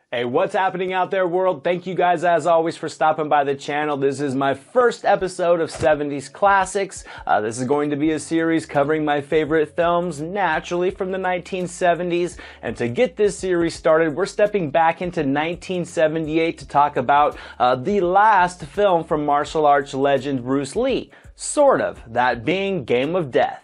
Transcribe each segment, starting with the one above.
Hey, what's happening out there, world? Thank you guys, as always, for stopping by the channel. This is my first episode of 70s Classics. This is going to be a series covering my favorite films, naturally, from the 1970s. And to get this series started, we're stepping back into 1978 to talk about the last film from martial arts legend Bruce Lee. Sort of, that being Game of Death.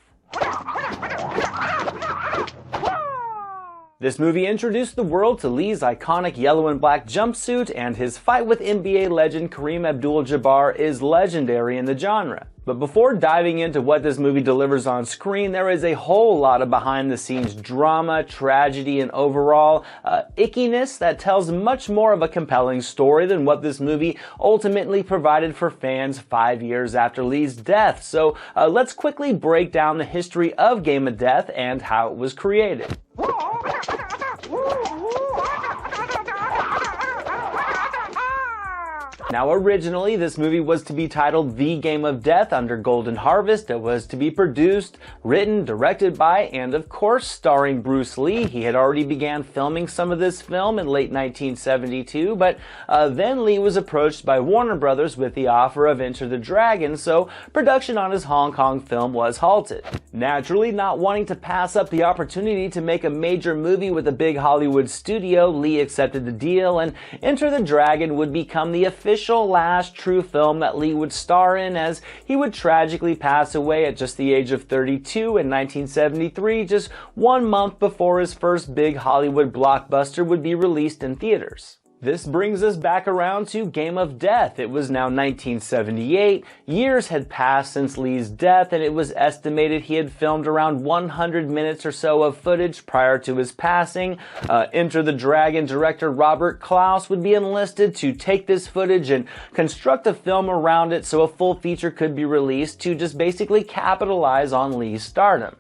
This movie introduced the world to Lee's iconic yellow and black jumpsuit, and his fight with NBA legend Kareem Abdul-Jabbar is legendary in the genre. But before diving into what this movie delivers on screen, there is a whole lot of behind-the-scenes drama, tragedy, and overall ickiness that tells much more of a compelling story than what this movie ultimately provided for fans 5 years after Lee's death. So let's quickly break down the history of Game of Death and how it was created. Now, originally, this movie was to be titled The Game of Death under Golden Harvest. It was to be produced, written, directed by, and of course, starring Bruce Lee. He had already began filming some of this film in late 1972, but then Lee was approached by Warner Brothers with the offer of Enter the Dragon, so production on his Hong Kong film was halted. Naturally, not wanting to pass up the opportunity to make a major movie with a big Hollywood studio, Lee accepted the deal, and Enter the Dragon would become the official last true film that Lee would star in, as he would tragically pass away at just the age of 32 in 1973, just 1 month before his first big Hollywood blockbuster would be released in theaters. This brings us back around to Game of Death. It was now 1978. Years had passed since Lee's death, and it was estimated he had filmed around 100 minutes or so of footage prior to his passing. Enter the Dragon director Robert Klaus would be enlisted to take this footage and construct a film around it so a full feature could be released to just basically capitalize on Lee's stardom.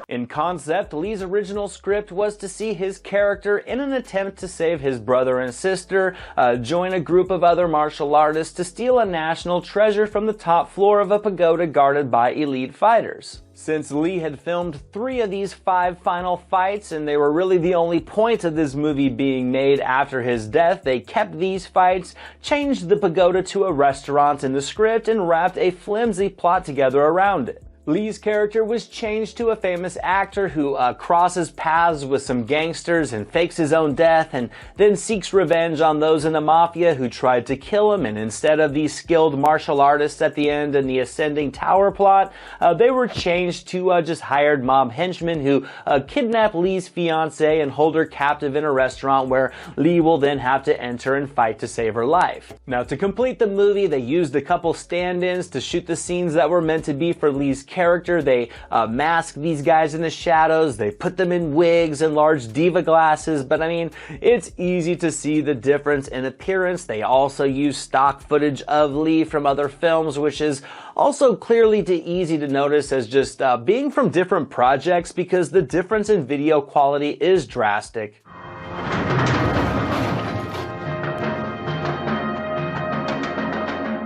In concept, Lee's original script was to see his character, in an attempt to save his brother and sister, join a group of other martial artists to steal a national treasure from the top floor of a pagoda guarded by elite fighters. Since Lee had filmed 3 of these 5 final fights, and they were really the only point of this movie being made after his death, they kept these fights, changed the pagoda to a restaurant in the script, and wrapped a flimsy plot together around it. Lee's character was changed to a famous actor who crosses paths with some gangsters and fakes his own death, and then seeks revenge on those in the mafia who tried to kill him. And instead of these skilled martial artists at the end in the ascending tower plot, they were changed to just hired mob henchmen who kidnap Lee's fiancée and hold her captive in a restaurant where Lee will then have to enter and fight to save her life. Now, to complete the movie, they used a couple stand-ins to shoot the scenes that were meant to be for Lee's character. They masked these guys in the shadows, they put them in wigs and large diva glasses, but I mean, it's easy to see the difference in appearance. They also used stock footage of Lee from other films, which is also clearly easy to notice as just being from different projects, because the difference in video quality is drastic.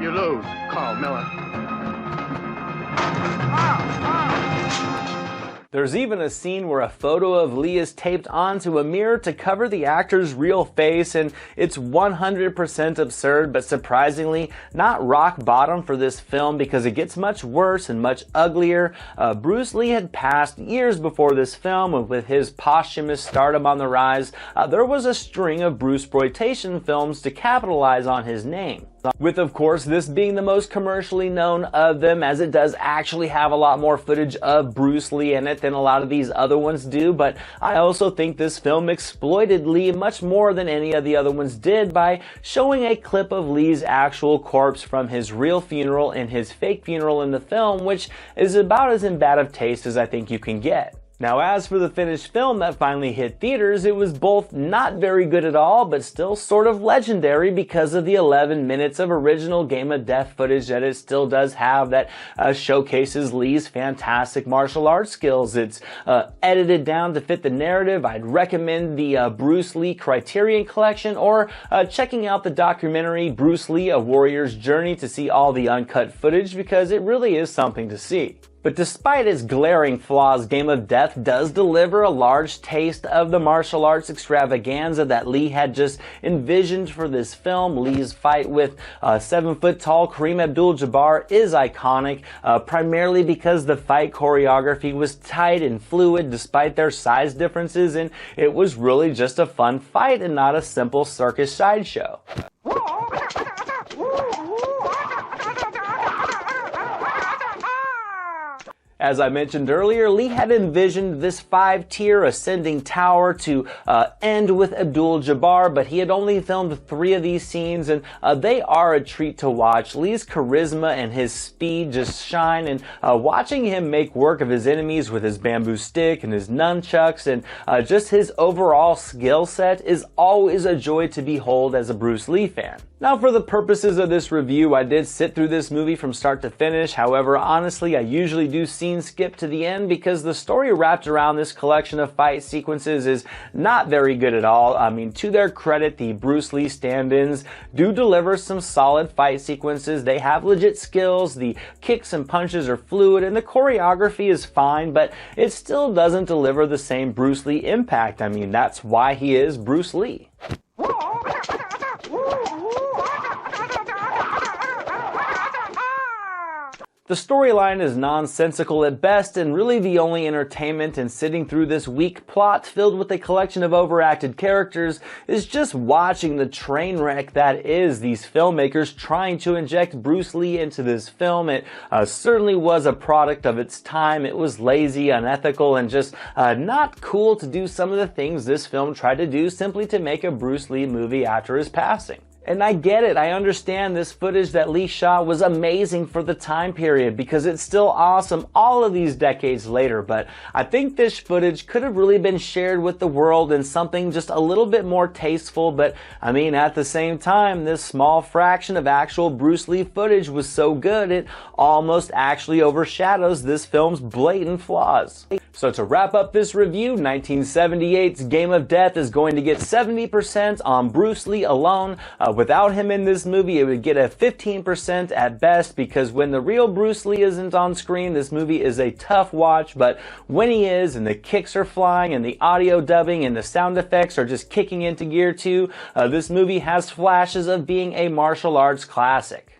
You lose, Carl Miller. There's even a scene where a photo of Lee is taped onto a mirror to cover the actor's real face, and it's 100% absurd, but surprisingly not rock bottom for this film, because it gets much worse and much uglier. Bruce Lee had passed years before this film, and with his posthumous stardom on the rise, there was a string of Bruceploitation films to capitalize on his name. With, of course, this being the most commercially known of them, as it does actually have a lot more footage of Bruce Lee in it than a lot of these other ones do, but I also think this film exploited Lee much more than any of the other ones did by showing a clip of Lee's actual corpse from his real funeral and his fake funeral in the film, which is about as in bad of taste as I think you can get. Now, as for the finished film that finally hit theaters, it was both not very good at all, but still sort of legendary because of the 11 minutes of original Game of Death footage that it still does have that showcases Lee's fantastic martial arts skills. It's edited down to fit the narrative. I'd recommend the Bruce Lee Criterion Collection, or checking out the documentary Bruce Lee, A Warrior's Journey, to see all the uncut footage, because it really is something to see. But despite its glaring flaws, Game of Death does deliver a large taste of the martial arts extravaganza that Lee had just envisioned for this film. Lee's fight with 7-foot-tall Kareem Abdul-Jabbar is iconic, primarily because the fight choreography was tight and fluid despite their size differences, and it was really just a fun fight and not a simple circus sideshow. As I mentioned earlier, Lee had envisioned this 5-tier ascending tower to end with Abdul-Jabbar, but he had only filmed 3 of these scenes, and they are a treat to watch. Lee's charisma and his speed just shine, and watching him make work of his enemies with his bamboo stick and his nunchucks and just his overall skill set is always a joy to behold as a Bruce Lee fan. Now, for the purposes of this review, I did sit through this movie from start to finish. However, honestly, I usually do scene skip to the end because the story wrapped around this collection of fight sequences is not very good at all. I mean, to their credit, the Bruce Lee stand-ins do deliver some solid fight sequences. They have legit skills, the kicks and punches are fluid, and the choreography is fine, but it still doesn't deliver the same Bruce Lee impact. I mean, that's why he is Bruce Lee. The storyline is nonsensical at best, and really the only entertainment in sitting through this weak plot filled with a collection of overacted characters is just watching the train wreck that is these filmmakers trying to inject Bruce Lee into this film. It certainly was a product of its time. It was lazy, unethical, and just not cool to do some of the things this film tried to do simply to make a Bruce Lee movie after his passing. And I get it, I understand this footage that Lee shot was amazing for the time period because it's still awesome all of these decades later, but I think this footage could have really been shared with the world in something just a little bit more tasteful. But I mean, at the same time, this small fraction of actual Bruce Lee footage was so good it almost actually overshadows this film's blatant flaws. So to wrap up this review, 1978's Game of Death is going to get 70% on Bruce Lee alone. Without him in this movie, it would get a 15% at best, because when the real Bruce Lee isn't on screen, this movie is a tough watch, but when he is and the kicks are flying and the audio dubbing and the sound effects are just kicking into gear too, this movie has flashes of being a martial arts classic.